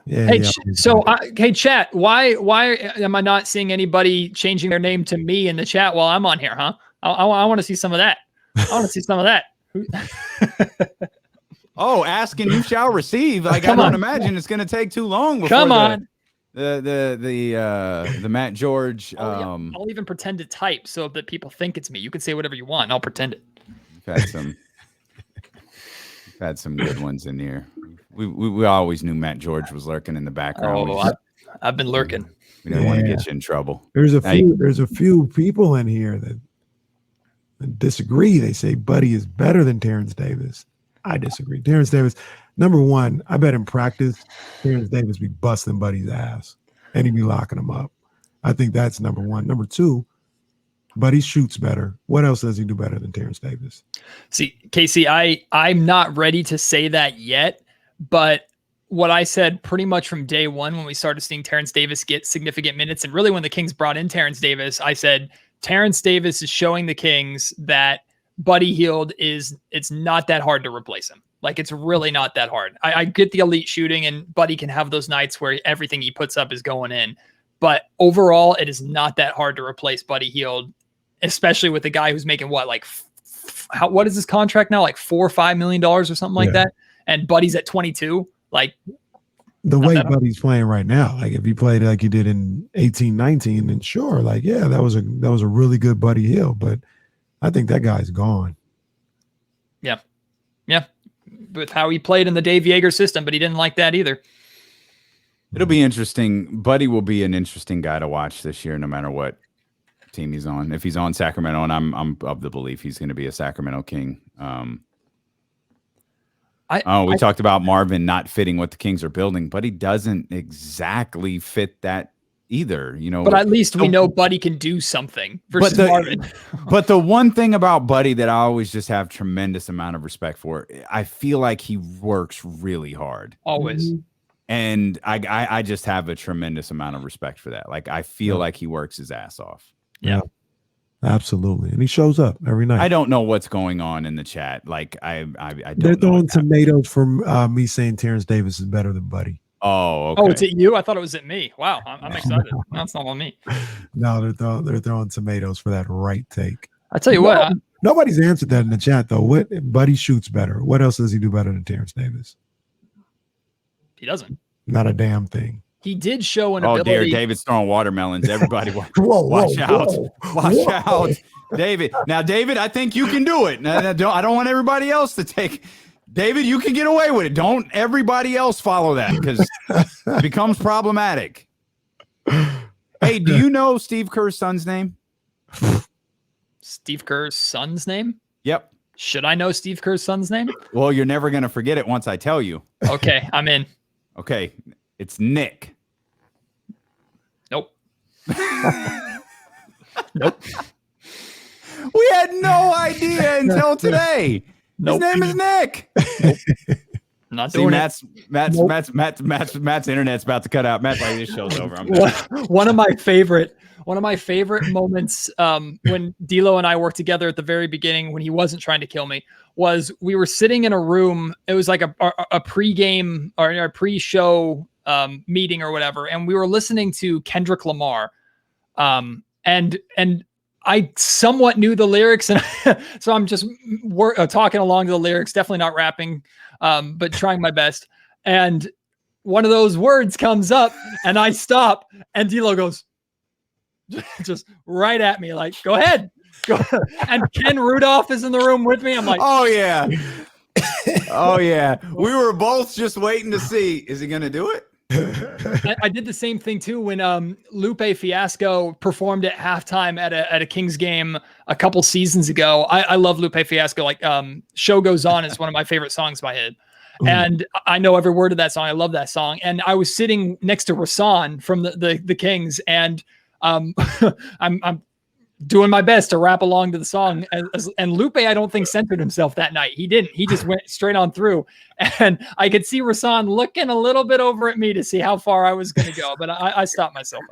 Yeah. Hey, yeah. hey, chat. Why am I not seeing anybody changing their name to me in the chat while I'm on here? Huh? I want to see some of that. I want to see some of that. Oh, ask and you shall receive. Like, I don't imagine it's going to take too long before the Matt George. I'll even pretend to type so that people think it's me. You can say whatever you want. I'll pretend it. We've had some good ones in here. We always knew Matt George was lurking in the background. I've been lurking. We didn't want to get you in trouble. There's a few people in here that disagree. They say Buddy is better than Terrence Davis. I disagree. Terrence Davis, number one, I bet in practice, Terrence Davis be busting Buddy's ass and he'd be locking him up. I think that's number one. Number two, Buddy shoots better. What else does he do better than Terrence Davis? See, Casey, I'm not ready to say that yet, but what I said pretty much from day one when we started seeing Terrence Davis get significant minutes, and really when the Kings brought in Terrence Davis, I said Terrence Davis is showing the Kings that Buddy Hield it's not that hard to replace him. Like, it's really not that hard. I get the elite shooting, and Buddy can have those nights where everything he puts up is going in. But overall, it is not that hard to replace Buddy Hield, especially with a guy who's making what is his contract now? Like $4 or $5 million or something like that. And Buddy's at 22. Like, the way Buddy's playing right now, like if he played like he did in 18-19, then sure, like, yeah, that was a really good Buddy Hield. But I think that guy's gone. Yeah. Yeah. With how he played in the Dave Yeager system, but he didn't like that either. It'll be interesting. Buddy will be an interesting guy to watch this year, no matter what team he's on. If he's on Sacramento, and I'm of the belief he's going to be a Sacramento King. We talked about Marvin not fitting what the Kings are building, but he doesn't exactly fit that either, you know. But at least we know Buddy can do something versus Marvin. But the one thing about Buddy that I always just have tremendous amount of respect for, I feel like he works really hard. Always. And I just have a tremendous amount of respect for that. Like, I feel like he works his ass off. Yeah. Absolutely. And he shows up every night. I don't know what's going on in the chat. Like, I don't They're know throwing tomatoes from me saying Terrence Davis is better than Buddy. Oh, okay. Oh, it's at you? I thought it was at me. Wow, I'm excited. That's not on me. No, they're throwing tomatoes for that right take. I tell you what. Nobody's answered that in the chat, though. What Buddy shoots better? What else does he do better than Terrence Davis? He doesn't. Not a damn thing. He did show an ability. Oh, dear. David's throwing watermelons. Everybody watch out. Watch out. David. Now, David, I think you can do it. I don't want everybody else to take. David, you can get away with it. Don't everybody else follow that, because it becomes problematic. Hey, do you know Steve Kerr's son's name? Steve Kerr's son's name? Yep. Should I know Steve Kerr's son's name? Well, you're never going to forget it once I tell you. Okay, I'm in. Okay, it's Nick. Nope. Nope. We had no idea until today. Nope. His name is Nick. Nope. Not doing Matt's internet's about to cut out. Matt's like, this show's over. One of my favorite moments when D'Lo and I worked together at the very beginning, when he wasn't trying to kill me, was we were sitting in a room. It was like a pre-game or a pre-show meeting or whatever, and we were listening to Kendrick Lamar, and I somewhat knew the lyrics, and so I'm just talking along to the lyrics, definitely not rapping, but trying my best. And one of those words comes up, and I stop, and D'Lo goes just right at me, like, "Go ahead, go." And Ken Rudolph is in the room with me. I'm like, "Oh yeah, oh yeah." We were both just waiting to see, is he going to do it? I did the same thing too when Lupe Fiasco performed at halftime at a Kings game a couple seasons ago. I love Lupe Fiasco. Like "Show Goes On" is one of my favorite songs by him, and I know every word of that song. I love that song. And I was sitting next to Rasan from the Kings, and I'm doing my best to rap along to the song. And Lupe, I don't think centered himself that night. He didn't. He just went straight on through. And I could see Rasan looking a little bit over at me to see how far I was going to go. But I stopped myself.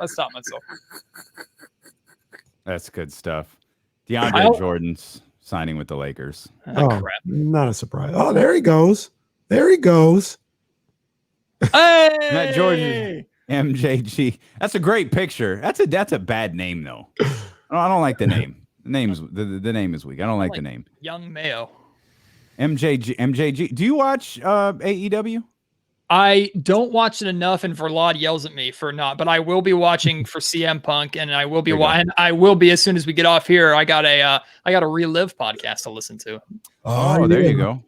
That's good stuff. DeAndre Jordan's signing with the Lakers. Oh, crap. Not a surprise. Oh, there he goes. Matt George, MJG. That's a great picture. That's a bad name though. I don't like the name. The name is weak. I don't like the name. Young Mayo. MJG. Do you watch AEW? I don't watch it enough, and Verlad yells at me for not. But I will be watching for CM Punk, and I will be and I will be as soon as we get off here. I got a Relive podcast to listen to. Oh, there you go.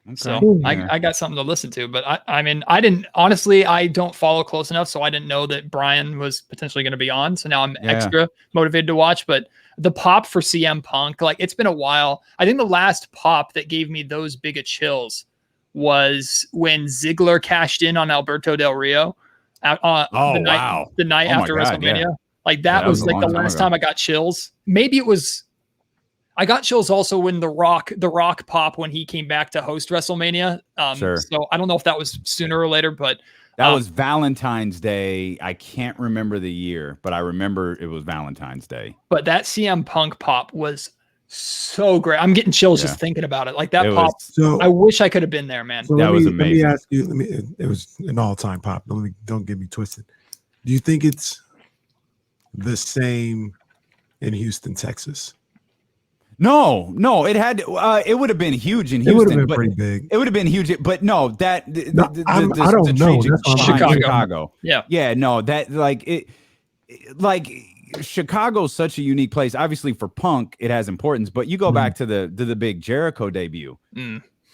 Okay. So I got something to listen to, but I mean, I didn't honestly, I don't follow close enough, so I didn't know that Brian was potentially going to be on. So now I'm extra motivated to watch. But the pop for CM Punk, like it's been a while. I think the last pop that gave me those big of chills was when Ziggler cashed in on Alberto Del Rio the night after WrestleMania. Yeah. Like that was like the last time I got chills. Maybe it was. I got chills also when the Rock pop when he came back to host WrestleMania. Sure. So I don't know if that was sooner or later, but that was Valentine's Day. I can't remember the year, but I remember it was Valentine's Day. But that CM Punk pop was so great. I'm getting chills just thinking about it. Like that pop. I wish I could have been there, man. So that was amazing. Let me ask you. It was an all-time pop. Don't get me twisted. Do you think it's the same in Houston, Texas? No, it had. It would have been huge in Houston. It would have been pretty big. It would have been huge, but no, that. I don't know. Chicago. Yeah. No, that like Chicago's such a unique place. Obviously, for Punk, it has importance. But you go back to the big Jericho debut.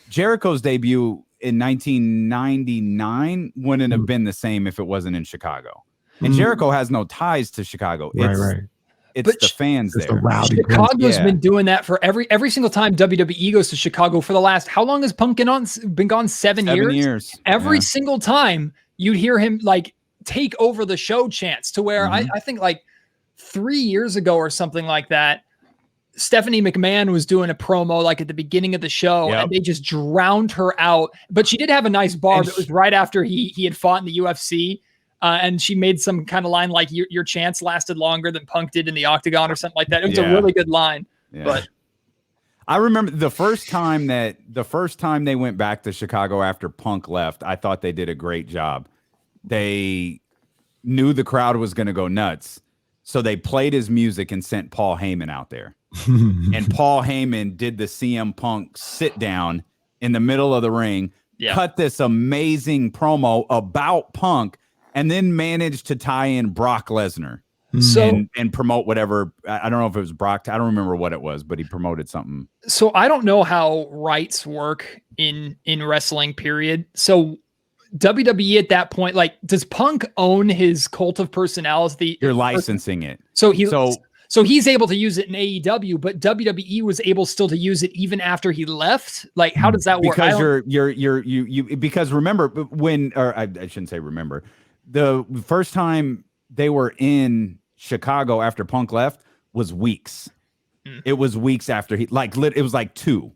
Jericho's debut in 1999 wouldn't have been the same if it wasn't in Chicago. And Jericho has no ties to Chicago. Right. It's the fans there. Chicago's been doing that for every single time WWE goes to Chicago for the last, how long has Punk been gone? 7 years? 7 years. Every single time you'd hear him like take over the show chants to where I think like 3 years ago or something like that, Stephanie McMahon was doing a promo like at the beginning of the show and they just drowned her out. But she did have a nice bar that was right after he had fought in the UFC. And she made some kind of line like your chance lasted longer than Punk did in the Octagon or something like that. It was a really good line. Yeah. But I remember the first time they went back to Chicago after Punk left, I thought they did a great job. They knew the crowd was going to go nuts. So they played his music and sent Paul Heyman out there. And Paul Heyman did the CM Punk sit down in the middle of the ring, cut this amazing promo about Punk, and then managed to tie in Brock Lesnar and promote whatever. I don't know if it was Brock. I don't remember what it was, but he promoted something. So I don't know how rights work in wrestling, period. So WWE at that point, like, does Punk own his Cult of Personality? You're licensing it. So he's able to use it in AEW, but WWE was able still to use it even after he left. Like, how does that work? Because because remember when, or I shouldn't say remember. The first time they were in Chicago after Punk left was weeks. It was weeks after it was like 2.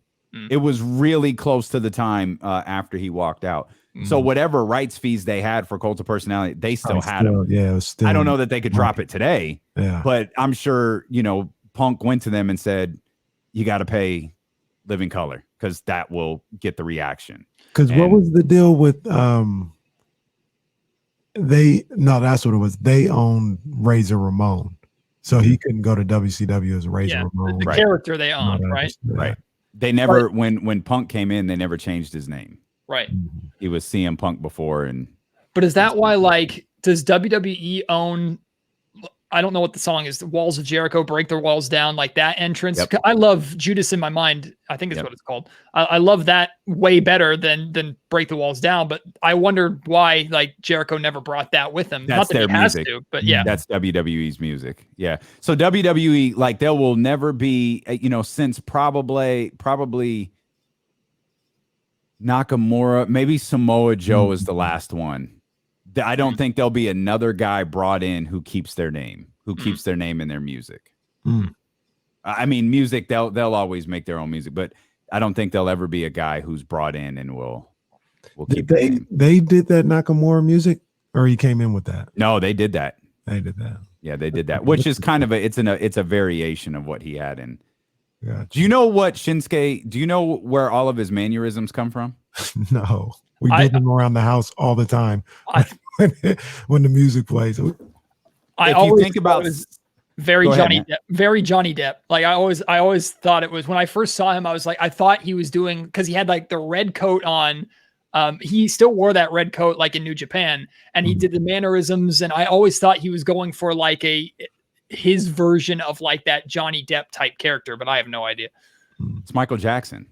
It was really close to the time after he walked out. So whatever rights fees they had for Cult of Personality, they still had them. Yeah, it was still. I don't know that they could drop it today. Yeah, but I'm sure Punk went to them and said, "You got to pay Living Color because that will get the reaction." Because what was the deal with that's what it was. They owned Razor Ramon, so he couldn't go to WCW as Razor Ramon. The character they owned, right? Right. They never when Punk came in, they never changed his name. Right. He was CM Punk before, but is that why? Like, does WWE own? I don't know what the song is. The Walls of Jericho, Break the Walls Down, like that entrance. Yep. I love Judas in My Mind. I think is what it's called. I love that way better than Break the Walls Down. But I wonder why like Jericho never brought that with him. That's Not that their he has music. to, but that's WWE's music. Yeah. So WWE, like, there will never be, since probably Nakamura, maybe Samoa Joe is the last one. I don't think there'll be another guy brought in who keeps their name, keeps their name in their music. I mean, music, they'll always make their own music, but I don't think there'll ever be a guy who's brought in and will keep their name. They did that Nakamura music, or he came in with that? No, they did that. They did that. Yeah, they did that, which is kind of it's a variation of what he had in. Gotcha. Do you know what Shinsuke? Do you know where all of his mannerisms come from? No. We build them around the house all the time when the music plays. I if always you think about very Go Johnny ahead, Depp, very Johnny Depp. Like I always thought it was when I first saw him, I was like, I thought he was doing because he had like the red coat on. He still wore that red coat like in New Japan, and he did the mannerisms, and I always thought he was going for like his version of like that Johnny Depp type character, but I have no idea. it's Michael Jackson.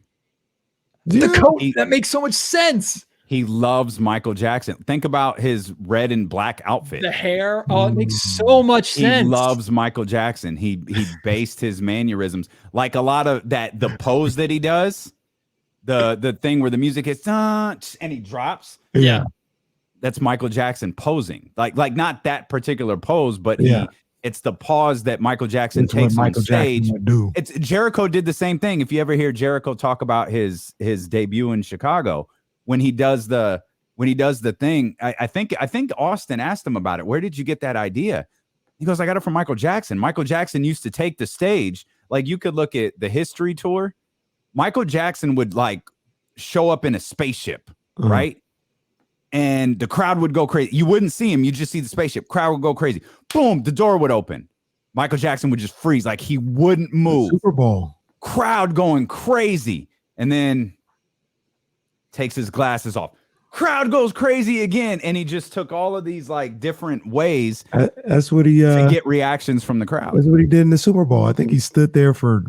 The coat that makes so much sense. He loves Michael Jackson. Think about his red and black outfit. The hair. Oh, it makes so much sense. He loves Michael Jackson. He based his mannerisms like a lot of that. The pose that he does, the thing where the music hits and he drops. Yeah, that's Michael Jackson posing. Like not that particular pose, but it's the pause that Michael Jackson takes on stage. It's Jericho did the same thing. If you ever hear Jericho talk about his debut in Chicago. When he does the thing, I think Austin asked him about it. Where did you get that idea? He goes, I got it from Michael Jackson. Michael Jackson used to take the stage. Like you could look at the History tour. Michael Jackson would like show up in a spaceship, right? And the crowd would go crazy. You wouldn't see him. You just see the spaceship. Crowd would go crazy. Boom, the door would open. Michael Jackson would just freeze. Like he wouldn't move. Super Bowl. Crowd going crazy. And then takes his glasses off. Crowd goes crazy again. And he just took all of these like different ways that's what he to get reactions from the crowd. That's what he did in the Super Bowl. I think he stood there for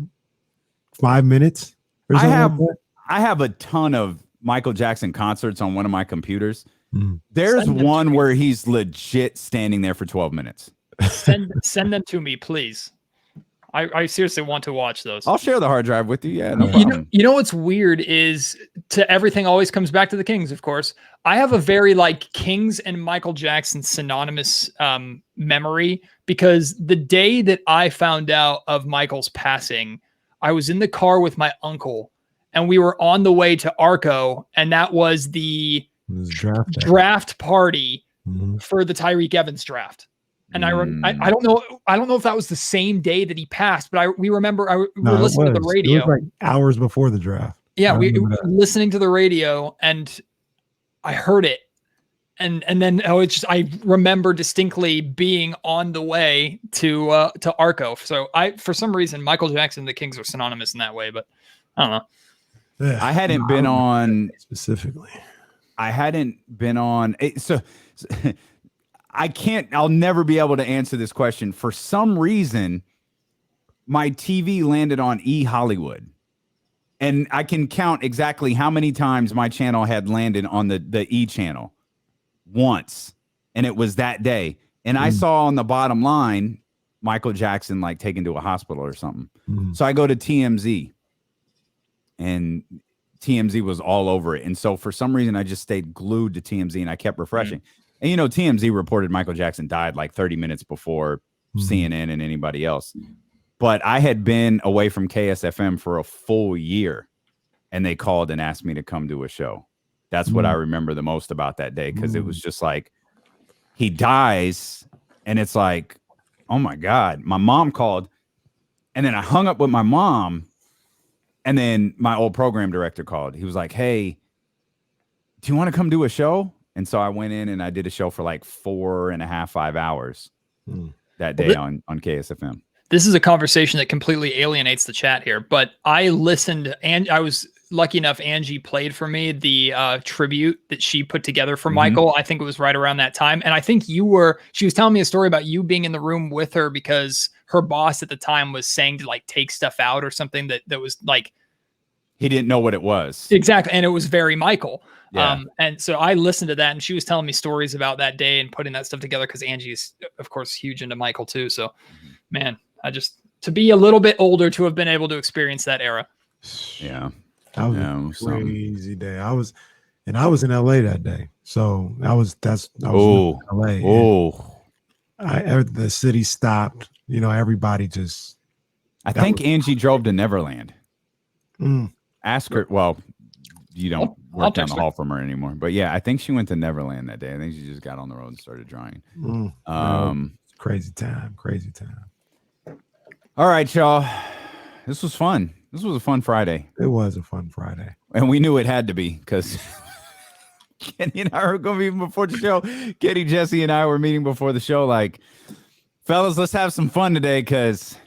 5 minutes. Or something I have a ton of Michael Jackson concerts on one of my computers. There's one where he's legit standing there for 12 minutes. Send them to me, please. I seriously want to watch those. I'll share the hard drive with you. Yeah, no problem. You know what's weird is to everything always comes back to the Kings, of course. I have a very like Kings and Michael Jackson synonymous memory because the day that I found out of Michael's passing, I was in the car with my uncle and we were on the way to Arco, and that was the draft party for the Tyreek Evans draft. And I don't know if that was the same day that he passed, but we were listening to the radio. It was like hours before the draft. Yeah, we were listening to the radio and I heard it. And then I remember distinctly being on the way to Arco. So for some reason Michael Jackson and the Kings are synonymous in that way, but I don't know. Yeah, I hadn't been on specifically. I hadn't been on so I'll never be able to answer this question. For some reason, my TV landed on Hollywood. And I can count exactly how many times my channel had landed on the E channel. Once. And it was that day. And I saw on the bottom line, Michael Jackson like taken to a hospital or something. So I go to TMZ. And TMZ was all over it. And so for some reason, I just stayed glued to TMZ and I kept refreshing. And, you know, TMZ reported Michael Jackson died like 30 minutes before CNN and anybody else. But I had been away from KSFM for a full year and they called and asked me to come do a show. That's what I remember the most about that day, because it was just like he dies and it's like, oh, my God. My mom called and then I hung up with my mom. And then my old program director called. He was like, hey, do you want to come do a show? And so I went in and I did a show for like 4.5, 5 hours that day on KSFM. This is a conversation that completely alienates the chat here, but I listened and I was lucky enough. Angie played for me the tribute that she put together for Michael. I think it was right around that time. And I think she was telling me a story about you being in the room with her because her boss at the time was saying to like take stuff out or something that was like, he didn't know what it was. Exactly. And it was very Michael. Yeah. And so I listened to that and she was telling me stories about that day and putting that stuff together because Angie is, of course, huge into Michael too. So, man, to be a little bit older to have been able to experience that era. Yeah. That was a crazy day. I was in LA that day. So I was in LA. Oh, the city stopped, you know, everybody just. I think Angie drove to Neverland. Ask her. Well, you don't work down the hall from her anymore, but yeah, I think she went to Neverland that day. I think she just got on the road and started drawing. Crazy time. All right, y'all. This was fun. This was a fun Friday. It was a fun Friday. And we knew it had to be because Kenny and I were going to be before the show. Kenny, Jesse, and I were meeting before the show. Like, fellas, let's have some fun today because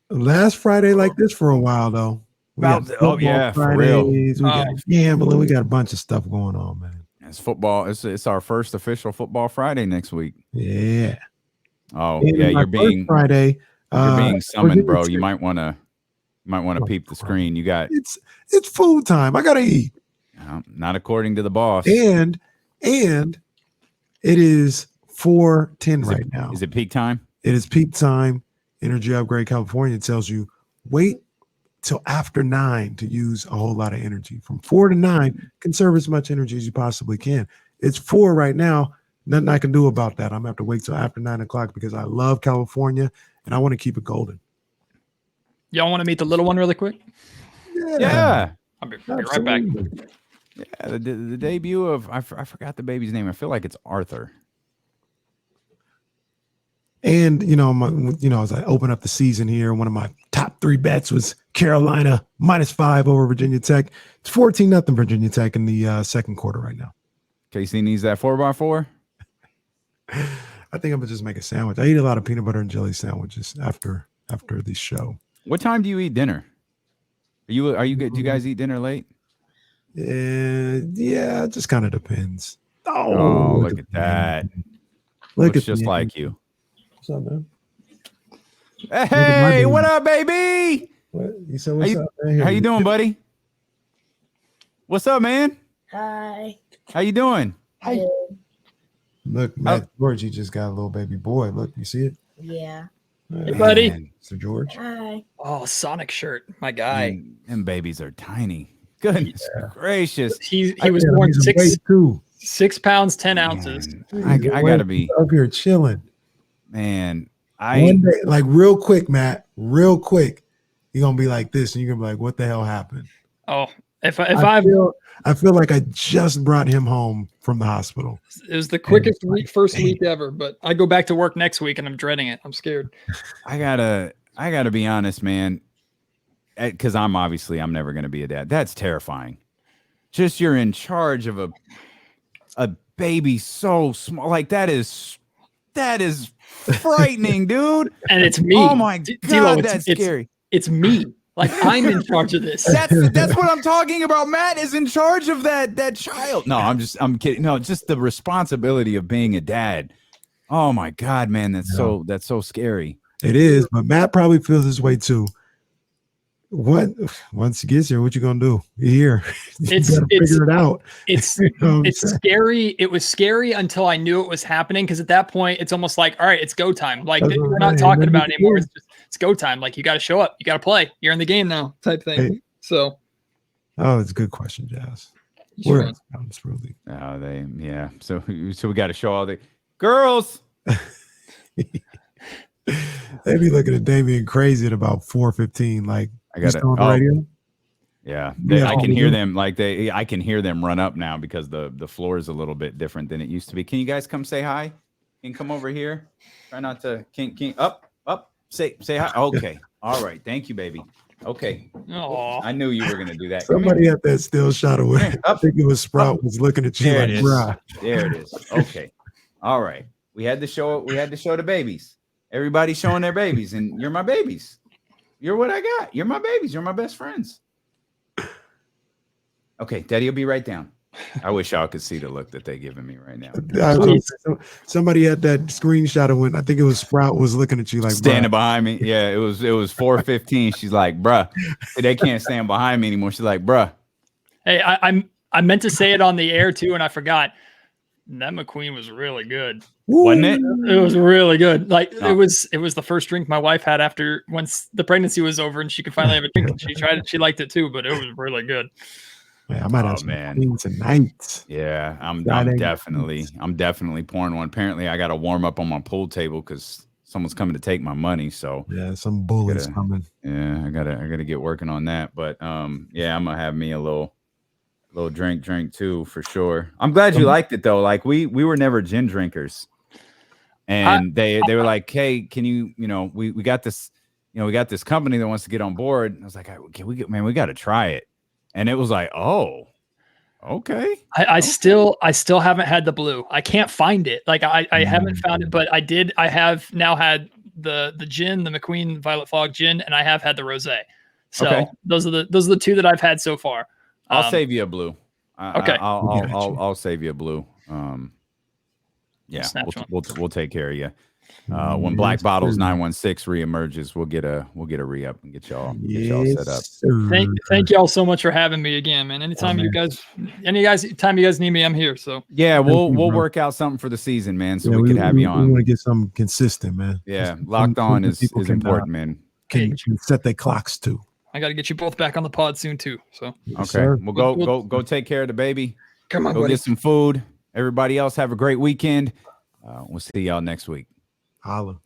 last Friday like this for a while though. Yeah, for real. We got gambling. We got a bunch of stuff going on, man. It's football. It's our first official football Friday next week. Yeah. Oh, and yeah. You're being Friday. You're being summoned, bro. You might want to peep the screen. You got it's food time. I gotta eat. Not according to the boss. And it is 4:10 right now. Is it peak time? It is peak time. Energy Upgrade California tells you wait till after 9 to use a whole lot of energy. From 4 to 9, conserve as much energy as you possibly can. It's 4 right now. Nothing I can do about that. I'm gonna have to wait till after 9 o'clock because I love California and I want to keep it golden. Y'all want to meet the little one really quick? Yeah. I'll be right back. Yeah, the debut of I forgot the baby's name. I feel like it's Arthur. And as I open up the season here, one of my top 3 bets was Carolina -5 over Virginia Tech. It's 14-0 Virginia Tech in the second quarter right now. KC needs that 4x4. I think I'm gonna just make a sandwich. I eat a lot of peanut butter and jelly sandwiches after the show. What time do you eat dinner? Do you guys eat dinner late? Yeah, it just kind of depends. Oh, look at that. Looks just like you. What's up, man? Hey, what up, baby? What? You said what's up, man? How you doing, buddy? What's up, man? Hi. How you doing? Hi. Look, Matt George, just got a little baby boy. Look, you see it? Yeah. Hey, buddy. Mr. George. Hi. Oh, Sonic shirt. My guy. Them babies are tiny. Goodness gracious. He was born 6 pounds, 10 Man, ounces. I gotta be up here chilling. Man, one day, like real quick, Matt, real quick, you're gonna be like this, and you're gonna be like, "What the hell happened?" Oh, I feel like I just brought him home from the hospital. It was the quickest first week ever, but I go back to work next week and I'm dreading it. I'm scared. I gotta be honest, man, because I'm never gonna be a dad. That's terrifying. Just you're in charge of a baby so small, like that is frightening, dude. And it's me. Oh my God, that's scary. It's me. Like I'm in charge of this. That's what I'm talking about. Matt is in charge of that child. No, I'm kidding. No, just the responsibility of being a dad. Oh my God, man, that's so scary. It is, but Matt probably feels this way too. Once he gets here, what you gonna do? You're here. Figure it out. It's scary. It was scary until I knew it was happening, because at that point it's almost like, all right, it's go time. Like we're not talking about it anymore. It's go time. Like you got to show up. You got to play. You're in the game now, type thing. Hey. So, it's a good question, Jazz. Sure. We're really. So we got to show all the girls. They be looking at Damian crazy at about 4:15. Like I got on the radio. Yeah, I can hear them. I can hear them run up now because the floor is a little bit different than it used to be. Can you guys come say hi? Can you come over here? Try not to. Can up. Say hi. Okay. All right. Thank you, baby. Okay. Aww. I knew you were gonna do that. Somebody had that still shot away. I think it was Sprout was looking at you like, bruh. There it is. Okay. All right. We had to show the babies. Everybody's showing their babies, and you're my babies. You're what I got. You're my babies. You're my best friends. Okay, Daddy will be right down. I wish y'all could see the look that they're giving me right now. Somebody had that screenshot of when I think it was Sprout was looking at you like standing behind me. Yeah, it was 4:15. She's like, bruh, they can't stand behind me anymore. She's like, bruh. Hey, I meant to say it on the air too, and I forgot. That McQueen was really good. Wasn't it? It was really good. Like it was the first drink my wife had after once the pregnancy was over and she could finally have a drink. And she tried it. She liked it too, but it was really good. Man, I might have some McQueen tonight. Yeah, I'm definitely pouring one. Apparently, I got to warm up on my pool table because someone's coming to take my money. So yeah, some bullies coming. Yeah, I gotta get working on that. But yeah, I'm gonna have me a little drink too for sure. I'm glad you liked it though. Like we were never gin drinkers, and they were like, hey, can you we got this we got this company that wants to get on board. And I was like, we got to try it. And it was like, oh, Okay. I still haven't had the blue. I can't find it. Like I haven't found it, but I have now had the gin, the McQueen Violet Fog gin, and I have had the rosé. So Okay. those are the two that I've had so far. I'll save you a blue. Okay. I'll save you a blue. Yeah, we'll take care of you. When Black Bottles 916 reemerges, we'll get a re-up and get y'all set up. Thank y'all so much for having me again, man. Anytime you guys need me, I'm here. So yeah, we'll work out something for the season, man. So we can have you on. We want to get something consistent, man. Yeah, locked on is important, man. Can set their clocks too. I got to get you both back on the pod soon too. So okay, we'll go take care of the baby. Come on, go buddy. Get some food. Everybody else have a great weekend. We'll see y'all next week. Holla.